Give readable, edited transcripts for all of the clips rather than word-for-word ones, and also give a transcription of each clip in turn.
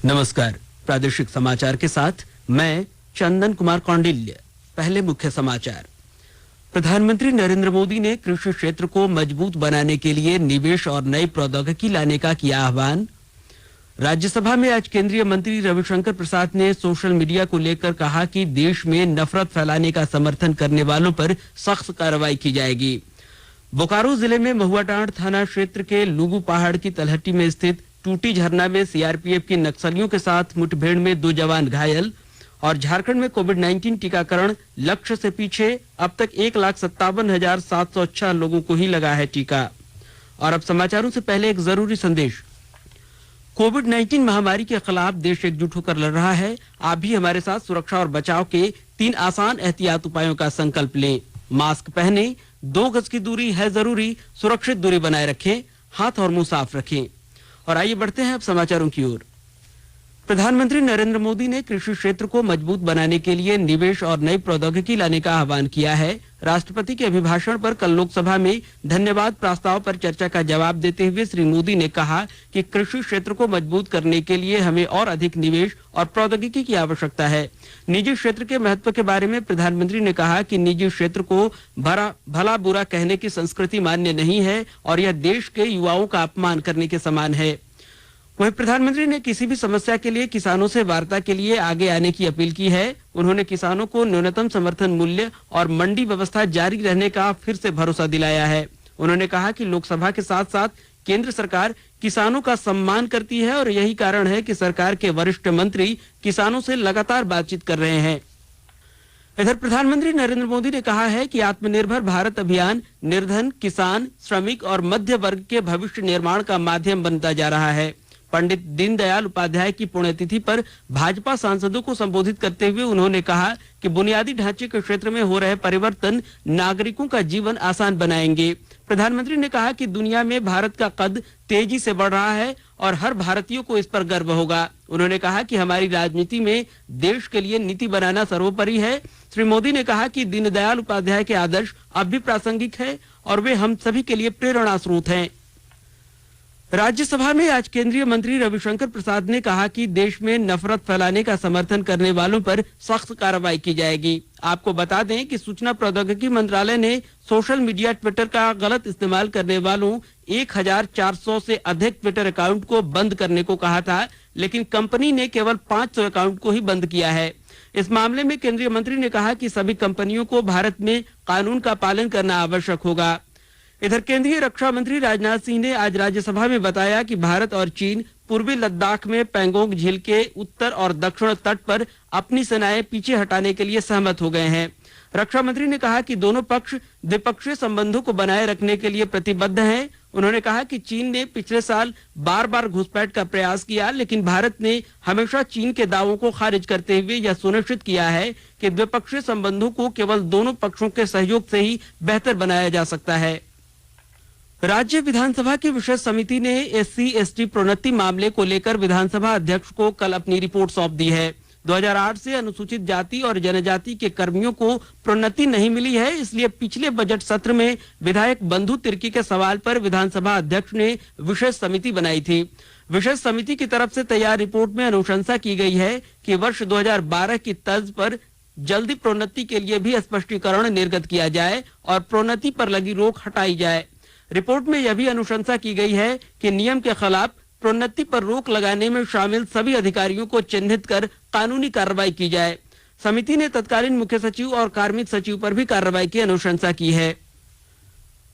नमस्कार। प्रादेशिक समाचार के साथ मैं चंदन कुमार कौंडिल्य। पहले मुख्य समाचार। प्रधानमंत्री नरेंद्र मोदी ने कृषि क्षेत्र को मजबूत बनाने के लिए निवेश और नई प्रौद्योगिकी लाने का किया आह्वान। राज्यसभा में आज केंद्रीय मंत्री रविशंकर प्रसाद ने सोशल मीडिया को लेकर कहा कि देश में नफरत फैलाने का समर्थन करने वालों पर सख्त कार्रवाई की जाएगी। बोकारो जिले में महुआटांड थाना क्षेत्र के लुगु पहाड़ की तलहटी में स्थित टूटी झरना में सीआरपीएफ की नक्सलियों के साथ मुठभेड़ में 2 जवान घायल। और झारखंड में कोविड-19 टीकाकरण लक्ष्य से पीछे, अब तक 1,57,706 लोगों को ही लगा है टीका। और अब समाचारों से पहले एक जरूरी संदेश। कोविड-19 महामारी के खिलाफ देश एकजुट होकर लड़ रहा है। आप भी हमारे साथ सुरक्षा और बचाव के 3 आसान एहतियात उपायों का संकल्प लें। मास्क पहने, 2 गज की दूरी है जरूरी, सुरक्षित दूरी बनाए रखें, हाथ और मुंह साफ रखें। और आइए बढ़ते हैं अब समाचारों की ओर। प्रधानमंत्री नरेंद्र मोदी ने कृषि क्षेत्र को मजबूत बनाने के लिए निवेश और नई प्रौद्योगिकी लाने का आह्वान किया है। राष्ट्रपति के अभिभाषण पर कल लोकसभा में धन्यवाद प्रस्ताव पर चर्चा का जवाब देते हुए श्री मोदी ने कहा कि कृषि क्षेत्र को मजबूत करने के लिए हमें और अधिक निवेश और प्रौद्योगिकी की आवश्यकता है। निजी क्षेत्र के महत्व के बारे में प्रधानमंत्री ने कहा कि निजी क्षेत्र को भला बुरा कहने की संस्कृति मान्य नहीं है और यह देश के युवाओं का अपमान करने के समान है। वहीं प्रधानमंत्री ने किसी भी समस्या के लिए किसानों से वार्ता के लिए आगे आने की अपील की है। उन्होंने किसानों को न्यूनतम समर्थन मूल्य और मंडी व्यवस्था जारी रहने का फिर से भरोसा दिलाया है। उन्होंने कहा कि लोकसभा के साथ साथ केंद्र सरकार किसानों का सम्मान करती है और यही कारण है कि सरकार के वरिष्ठ मंत्री किसानों से लगातार बातचीत कर रहे हैं। इधर प्रधानमंत्री नरेंद्र मोदी ने कहा है कि आत्मनिर्भर भारत अभियान निर्धन, किसान, श्रमिक और मध्य वर्ग के भविष्य निर्माण का माध्यम बनता जा रहा है। पंडित दीनदयाल उपाध्याय की पुण्यतिथि पर भाजपा सांसदों को संबोधित करते हुए उन्होंने कहा कि बुनियादी ढांचे के क्षेत्र में हो रहे परिवर्तन नागरिकों का जीवन आसान बनाएंगे। प्रधानमंत्री ने कहा कि दुनिया में भारत का कद तेजी से बढ़ रहा है और हर भारतीय को इस पर गर्व होगा। उन्होंने कहा कि हमारी राजनीति में देश के लिए नीति बनाना सर्वोपरि है। श्री मोदी ने कहा कि दीनदयाल उपाध्याय के आदर्श अब भी प्रासंगिक है और वे हम सभी के लिए प्रेरणा स्रोत हैं। राज्यसभा में आज केंद्रीय मंत्री रविशंकर प्रसाद ने कहा कि देश में नफरत फैलाने का समर्थन करने वालों पर सख्त कार्रवाई की जाएगी। आपको बता दें कि सूचना प्रौद्योगिकी मंत्रालय ने सोशल मीडिया ट्विटर का गलत इस्तेमाल करने वालों 1,400 से अधिक ट्विटर अकाउंट को बंद करने को कहा था, लेकिन कंपनी ने केवल 500 अकाउंट को ही बंद किया है। इस मामले में केंद्रीय मंत्री ने कहा कि सभी कंपनियों को भारत में कानून का पालन करना आवश्यक होगा। इधर केंद्रीय रक्षा मंत्री राजनाथ सिंह ने आज राज्यसभा में बताया कि भारत और चीन पूर्वी लद्दाख में पैंगोंग झील के उत्तर और दक्षिण तट पर अपनी सेनाएं पीछे हटाने के लिए सहमत हो गए हैं। रक्षा मंत्री ने कहा कि दोनों पक्ष द्विपक्षीय संबंधों को बनाए रखने के लिए प्रतिबद्ध हैं। उन्होंने कहा कि चीन ने पिछले साल बार घुसपैठ का प्रयास किया, लेकिन भारत ने हमेशा चीन के दावों को खारिज करते हुए यह सुनिश्चित किया है कि द्विपक्षीय संबंधों को केवल दोनों पक्षों के सहयोग से ही बेहतर बनाया जा सकता है। राज्य विधानसभा की विशेष समिति ने SC/ST प्रोन्नति मामले को लेकर विधानसभा अध्यक्ष को कल अपनी रिपोर्ट सौंप दी है। 2008 से अनुसूचित जाति और जनजाति के कर्मियों को प्रोन्नति नहीं मिली है, इसलिए पिछले बजट सत्र में विधायक बंधु तिर्की के सवाल पर विधानसभा अध्यक्ष ने विशेष समिति बनाई थी। विशेष समिति की तरफ से तैयार रिपोर्ट में अनुशंसा की गई है कि वर्ष 2012 की तर्ज पर जल्दी प्रोन्नति के लिए भी स्पष्टीकरण निर्गत किया जाए और प्रोन्नति पर लगी रोक हटाई जाए। रिपोर्ट में यह भी अनुशंसा की गई है कि नियम के खिलाफ प्रोन्नति पर रोक लगाने में शामिल सभी अधिकारियों को चिन्हित कर कानूनी कार्रवाई की जाए। समिति ने तत्कालीन मुख्य सचिव और कार्मिक सचिव पर भी कार्रवाई की अनुशंसा की है।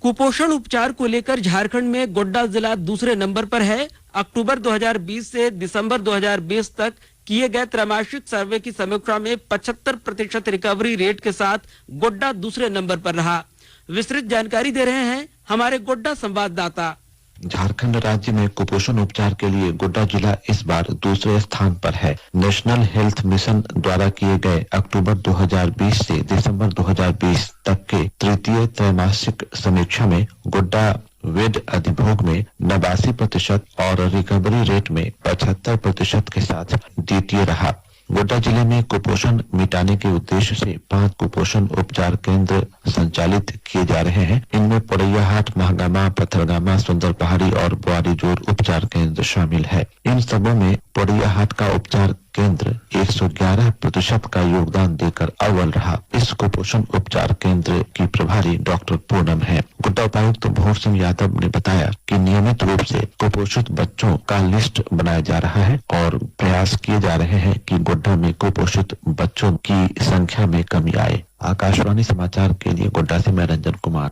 कुपोषण उपचार को लेकर झारखंड में गोड्डा जिला दूसरे नंबर पर है। अक्टूबर 2020 से दिसंबर 2020 तक किए गए त्रैमासिक सर्वे की समीक्षा में 75% रिकवरी रेट के साथ गोड्डा दूसरे नंबर पर रहा। विस्तृत जानकारी दे रहे हैं हमारे गोड्डा संवाददाता। झारखंड राज्य में कुपोषण उपचार के लिए गोड्डा जिला इस बार दूसरे स्थान पर है। नेशनल हेल्थ मिशन द्वारा किए गए अक्टूबर 2020 से दिसंबर 2020 तक के तृतीय त्रैमासिक समीक्षा में गोड्डा वेद अधिभोग में 89% और रिकवरी रेट में 75% के साथ द्वितीय रहा। गोड्डा जिले में कुपोषण मिटाने के उद्देश्य से 5 कुपोषण उपचार केंद्र संचालित किए जा रहे हैं। इनमें पोड़ैयाहाट, महागामा, पत्थरगामा, सुंदर पहाड़ी और बुआरी जोर उपचार केंद्र शामिल है। इन सबों में पोड़ियाहाट का उपचार केंद्र 111% का योगदान देकर अव्वल रहा। इस कुपोषण उपचार केंद्र की प्रभारी डॉक्टर पूनम है। गोड्डा उपायुक्त भोर सिंह यादव ने बताया कि नियमित रूप से कुपोषित बच्चों का लिस्ट बनाया जा रहा है और प्रयास किए जा रहे हैं कि गोड्डा में कुपोषित बच्चों की संख्या में कमी आए। आकाशवाणी समाचार के लिए गोड्डा से मैं रंजन कुमार।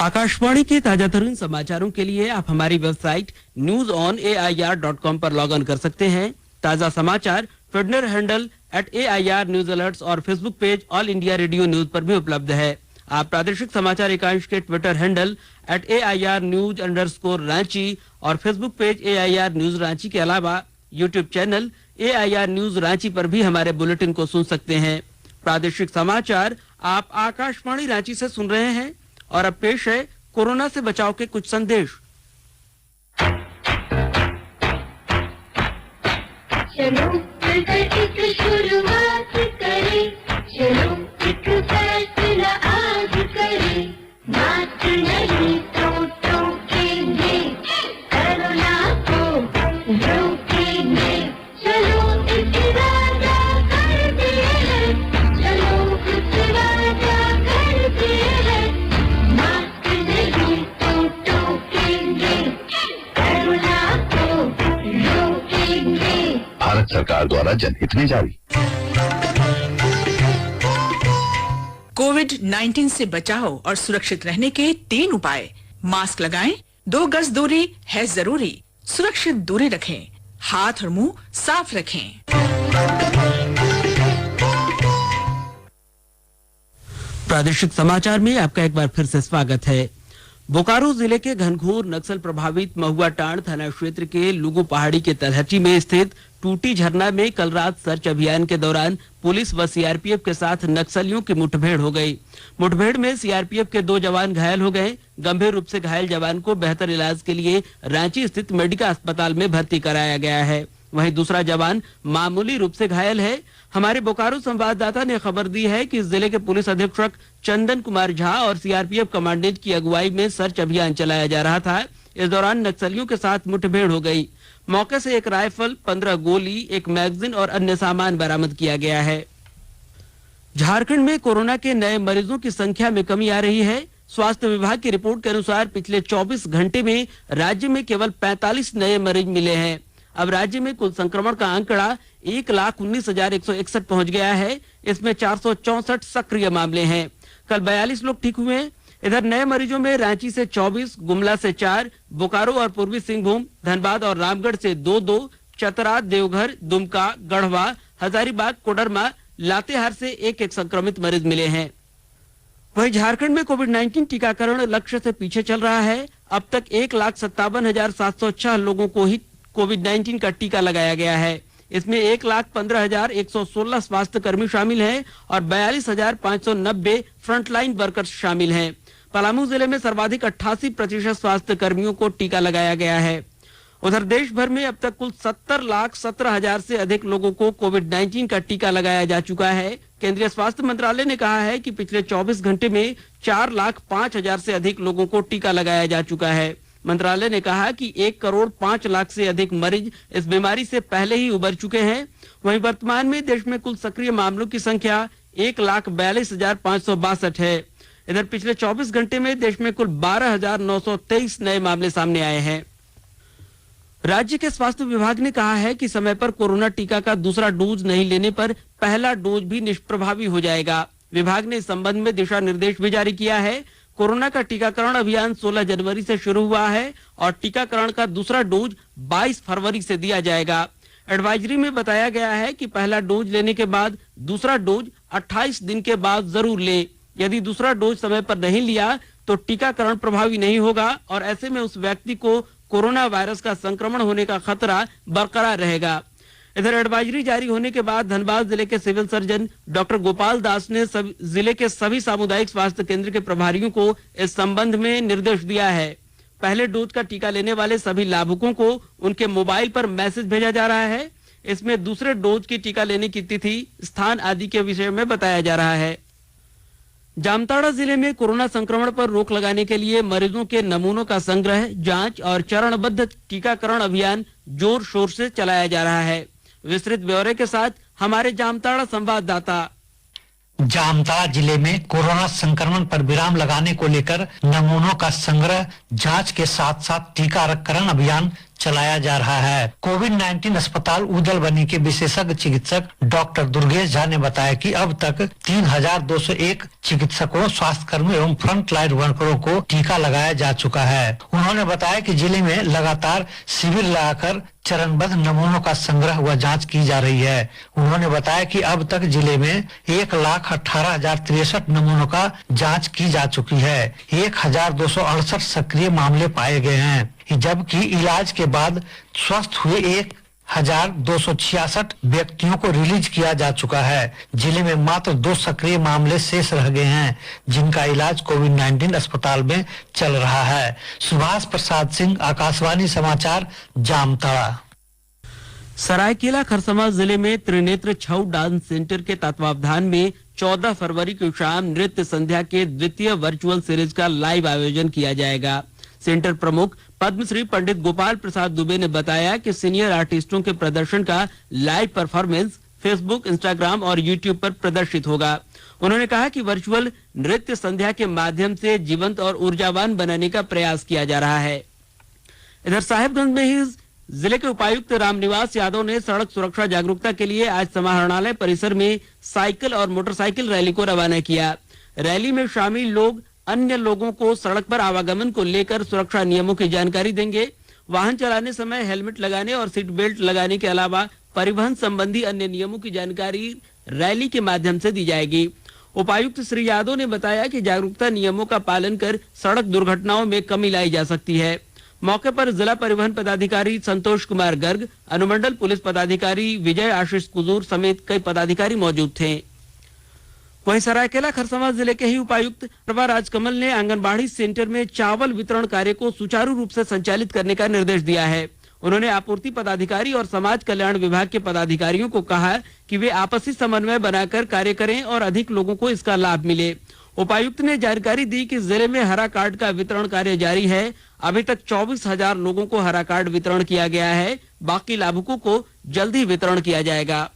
आकाशवाणी के ताजा तरीन समाचारों के लिए आप हमारी वेबसाइट newsonair.com पर लॉग इन कर सकते हैं। ताजा समाचार Twitter handle @AIR news alerts और Facebook page all India radio news पर भी उपलब्ध है। आप प्रादेशिक समाचार एकांश के ट्विटर हैंडल @AIR news_रांची और Facebook page AIR news Ranchi के अलावा YouTube channel AIR news Ranchi पर भी हमारे बुलेटिन को सुन सकते हैं। प्रादेशिक समाचार आप आकाशवाणी रांची से सुन रहे हैं और अब पेश है कोरोना से बचाव के कुछ संदेश। चलो मिलकर एक शुरुआत करें, चलो एक फैसला आज करें, मास्क नहीं तो टोकेंगे, कोरोना को रोकेंगे, चलो एक वादा करते हैं, चलो कुछ वादा करते हैं, मास्क नहीं तो टोकेंगे, कोरोना को रोकेंगे। भारत सरकार द्वारा जनहित में जारी। कोविड-19 से बचाव और सुरक्षित रहने के 3 उपाय। मास्क लगाएं, 2 गज दूरी है जरूरी, सुरक्षित दूरी रखें, हाथ और मुंह साफ रखें। प्रादेशिक समाचार में आपका एक बार फिर से स्वागत है। बोकारो जिले के घनघोर नक्सल प्रभावित महुआटांड थाना क्षेत्र के लुगु पहाड़ी के तलहटी में स्थित टूटी झरना में कल रात सर्च अभियान के दौरान पुलिस व सीआरपीएफ के साथ नक्सलियों की मुठभेड़ हो गई। मुठभेड़ में सीआरपीएफ के 2 जवान घायल हो गए। गंभीर रूप से घायल जवान को बेहतर इलाज के लिए रांची स्थित मेडिका अस्पताल में भर्ती कराया गया है। वहीं दूसरा जवान मामूली रूप से घायल है। हमारे बोकारो संवाददाता ने खबर दी है कि जिले के पुलिस अधीक्षक चंदन कुमार झा और सीआरपीएफ कमांडेंट की अगुवाई में सर्च अभियान चलाया जा रहा था। इस दौरान नक्सलियों के साथ मुठभेड़ हो गई। मौके से एक राइफल, 15 गोली, एक मैगजीन और अन्य सामान बरामद किया गया है। झारखंड में कोरोना के नए मरीजों की संख्या में कमी आ रही है। स्वास्थ्य विभाग की रिपोर्ट के अनुसार पिछले 24 घंटे में राज्य में केवल 45 नए मरीज मिले हैं। अब राज्य में कुल संक्रमण का आंकड़ा 1,19,161 पहुंच गया है। इसमें 464 सक्रिय मामले हैं। कल 42 लोग ठीक हुए हैं। इधर नए मरीजों में रांची से 24, गुमला से 4, बोकारो और पूर्वी सिंहभूम, धनबाद और रामगढ़ से 2-2, चतरा, देवघर, दुमका, गढ़वा, हजारीबाग, कोडरमा, लातेहार से 1-1 संक्रमित मरीज मिले हैं। वहीं झारखंड में कोविड-19 टीकाकरण लक्ष्य से पीछे चल रहा है। अब तक 1,57,706 लोगों को ही कोविड-19 का टीका लगाया गया है। इसमें 1,15,116 स्वास्थ्य कर्मी शामिल हैं और 42,590 फ्रंटलाइन वर्कर्स शामिल हैं। पलामू जिले में सर्वाधिक 88% स्वास्थ्य कर्मियों को टीका लगाया गया है। उधर देश भर में अब तक कुल 70,17,000 से अधिक लोगों को कोविड-19 का टीका लगाया जा चुका है। केंद्रीय स्वास्थ्य मंत्रालय ने कहा है कि पिछले 24 घंटे में 4,05,000 से अधिक लोगों को टीका लगाया जा चुका है। मंत्रालय ने कहा कि 1,05,00,000 से अधिक मरीज इस बीमारी से पहले ही उबर चुके हैं। वहीं वर्तमान में देश में कुल सक्रिय मामलों की संख्या 1,42,562 है। इधर पिछले 24 घंटे में देश में कुल 12,923 नए मामले सामने आए हैं। राज्य के स्वास्थ्य विभाग ने कहा है कि समय पर कोरोना टीका का दूसरा डोज नहीं लेने पर पहला डोज भी निष्प्रभावी हो जाएगा। विभाग ने इस संबंध में दिशा निर्देश भी जारी किया है। कोरोना का टीकाकरण अभियान 16 जनवरी से शुरू हुआ है और टीकाकरण का दूसरा डोज 22 फरवरी से दिया जाएगा। एडवाइजरी में बताया गया है कि पहला डोज लेने के बाद दूसरा डोज 28 दिन के बाद जरूर लें। यदि दूसरा डोज समय पर नहीं लिया तो टीकाकरण प्रभावी नहीं होगा और ऐसे में उस व्यक्ति को कोरोना वायरस का संक्रमण होने का खतरा बरकरार रहेगा। इधर एडवाइजरी जारी होने के बाद धनबाद जिले के civil surgeon doctor Gopal Das ने जिले के सभी सामुदायिक स्वास्थ्य केंद्र के प्रभारियों को इस संबंध में निर्देश दिया है। पहले डोज का टीका लेने वाले सभी लाभुकों को उनके मोबाइल पर मैसेज भेजा जा रहा है। इसमें दूसरे डोज की टीका लेने की तिथि, स्थान आदि के विषय में बताया जा रहा है। जामताड़ा जिले में कोरोना संक्रमण पर रोक लगाने के लिए मरीजों के नमूनों का संग्रह, जांच और चरणबद्ध टीकाकरण अभियान जोर शोर से चलाया जा रहा है। विस्तृत ब्यौरे के साथ हमारे जामताड़ा संवाददाता। जामताड़ा जिले में कोरोना संक्रमण पर विराम लगाने को लेकर नमूनों का संग्रह, जांच के साथ साथ टीकाकरण अभियान चलाया जा रहा है। कोविड-19 अस्पताल उदलबनी के विशेषज्ञ चिकित्सक डॉक्टर दुर्गेश झा ने बताया कि अब तक 3201 चिकित्सकों, स्वास्थ्य कर्मियों एवं फ्रंट लाइन वर्करों को टीका लगाया जा चुका है। उन्होंने बताया कि जिले में लगातार शिविर लगाकर चरणबद्ध नमूनों का संग्रह व जांच की जा रही है। उन्होंने बताया कि अब तक जिले में 1,18,063 नमूनों का जांच की जा चुकी है। 1,268 सक्रिय मामले पाए गए हैं, जबकि इलाज के बाद स्वस्थ हुए 1,266 व्यक्तियों को रिलीज किया जा चुका है। जिले में मात्र 2 सक्रिय मामले शेष रह गए हैं, जिनका इलाज कोविड-19 अस्पताल में चल रहा है। सुभाष प्रसाद सिंह, आकाशवाणी समाचार, जामताड़ा। सरायकेला खरसावां जिले में त्रिनेत्र छऊ डांस सेंटर के तत्वावधान में 14 फरवरी की शाम नृत्य संध्या के द्वितीय वर्चुअल सीरीज का लाइव आयोजन किया जाएगा। सेंटर प्रमुख पद्मश्री पंडित गोपाल प्रसाद दुबे ने बताया कि सीनियर आर्टिस्टों के प्रदर्शन का लाइव परफॉर्मेंस फेसबुक, इंस्टाग्राम और यूट्यूब पर प्रदर्शित होगा। उन्होंने कहा कि वर्चुअल नृत्य संध्या के माध्यम से जीवंत और ऊर्जावान बनाने का प्रयास किया जा रहा है। इधर साहिबगंज में ही जिले के उपायुक्त रामनिवास यादव ने सड़क सुरक्षा जागरूकता के लिए आज समाहरणालय परिसर में साइकिल और मोटरसाइकिल रैली को रवाना किया। रैली में शामिल लोग अन्य लोगों को सड़क पर आवागमन को लेकर सुरक्षा नियमों की जानकारी देंगे। वाहन चलाने समय हेलमेट लगाने और सीट बेल्ट लगाने के अलावा परिवहन संबंधी अन्य नियमों की जानकारी रैली के माध्यम से दी जाएगी। उपायुक्त श्री यादव ने बताया कि जागरूकता नियमों का पालन कर सड़क दुर्घटनाओं में कमी लाई जा सकती है। मौके पर जिला परिवहन पदाधिकारी संतोष कुमार गर्ग, अनुमंडल पुलिस पदाधिकारी विजय आशीष कुजूर समेत कई पदाधिकारी मौजूद थे। वहीं सरायकेला खरसावां जिले के ही उपायुक्त प्रभा राजकमल ने आंगनबाड़ी सेंटर में चावल वितरण कार्य को सुचारू रूप से संचालित करने का निर्देश दिया है। उन्होंने आपूर्ति पदाधिकारी और समाज कल्याण विभाग के पदाधिकारियों को कहा कि वे आपसी समन्वय बनाकर कार्य करें और अधिक लोगों को इसका लाभ मिले। उपायुक्त ने जानकारी दी कि जिले में हरा कार्ड का वितरण कार्य जारी है। अभी तक 24,000 लोगों को हरा कार्ड वितरण किया गया है। बाकी लाभुकों को जल्द ही वितरण किया जाएगा।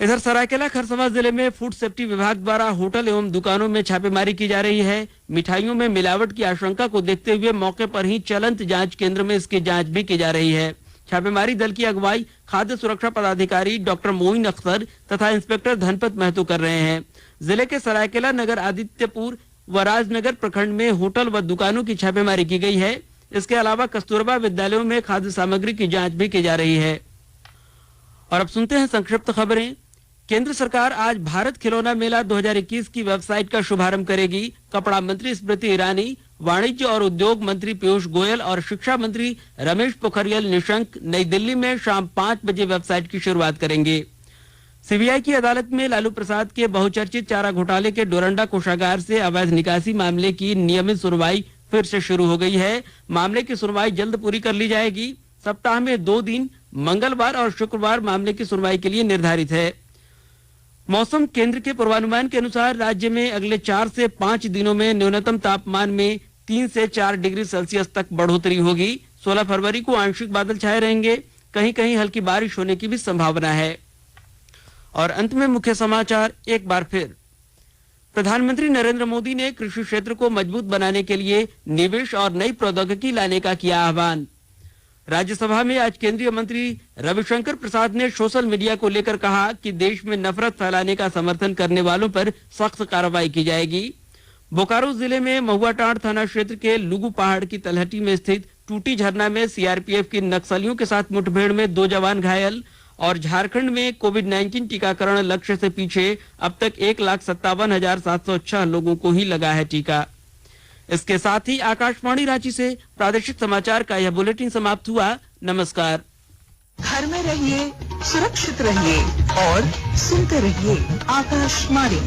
इधर सरायकेला खरसावां जिले में फूड सेफ्टी विभाग द्वारा होटल एवं दुकानों में छापेमारी की जा रही है। मिठाइयों में मिलावट की आशंका को देखते हुए मौके पर ही चलंत जांच केंद्र में इसकी जांच भी की जा रही है। छापेमारी दल की अगुवाई खाद्य सुरक्षा पदाधिकारी डॉक्टर मोइन अख्तर तथा इंस्पेक्टर धनपत महतो कर रहे हैं। जिले के सरायकेला, नगर आदित्यपुर व राजनगर प्रखंड में होटल व दुकानों की छापेमारी की गई है। इसके अलावा कस्तूरबा विद्यालयों में खाद्य सामग्री की जांच भी की जा रही है। और अब सुनते हैं संक्षिप्त खबरें। केंद्र सरकार आज भारत खिलौना मेला 2021 की वेबसाइट का शुभारंभ करेगी। कपड़ा मंत्री स्मृति ईरानी, वाणिज्य और उद्योग मंत्री पीयूष गोयल और शिक्षा मंत्री रमेश पोखरियाल निशंक नई दिल्ली में शाम 5 बजे वेबसाइट की शुरुआत करेंगे। सीबीआई की अदालत में लालू प्रसाद के बहुचर्चित चारा घोटाले के डोरंडा कोषागार से अवैध निकासी मामले की नियमित सुनवाई फिर से शुरू हो गई है। मामले की सुनवाई जल्द पूरी कर ली जाएगी। सप्ताह में 2 दिन मंगलवार और शुक्रवार मामले की सुनवाई के लिए निर्धारित है। मौसम केंद्र के पूर्वानुमान के अनुसार राज्य में अगले 4 से 5 दिनों में न्यूनतम तापमान में 3 से 4 डिग्री सेल्सियस तक बढ़ोतरी होगी। 16 फरवरी को आंशिक बादल छाए रहेंगे। कहीं कहीं हल्की बारिश होने की भी संभावना है। और अंत में मुख्य समाचार एक बार फिर। प्रधानमंत्री नरेंद्र मोदी ने कृषि क्षेत्र को मजबूत बनाने के लिए निवेश और नई प्रौद्योगिकी लाने का किया आह्वान। राज्यसभा में आज केंद्रीय मंत्री रविशंकर प्रसाद ने सोशल मीडिया को लेकर कहा कि देश में नफरत फैलाने का समर्थन करने वालों पर सख्त कार्रवाई की जाएगी। बोकारो जिले में महुआटांड थाना क्षेत्र के लुगु पहाड़ की तलहटी में स्थित टूटी झरना में सीआरपीएफ की नक्सलियों के साथ मुठभेड़ में 2 जवान घायल। और झारखंड में कोविड-19 टीकाकरण लक्ष्य से पीछे अब तक 1,57,706 लोगों को ही लगा है टीका। इसके साथ ही आकाशवाणी रांची से प्रादेशिक समाचार का यह बुलेटिन समाप्त हुआ। नमस्कार। घर में रहिए, सुरक्षित रहिए और सुनते रहिए आकाशवाणी।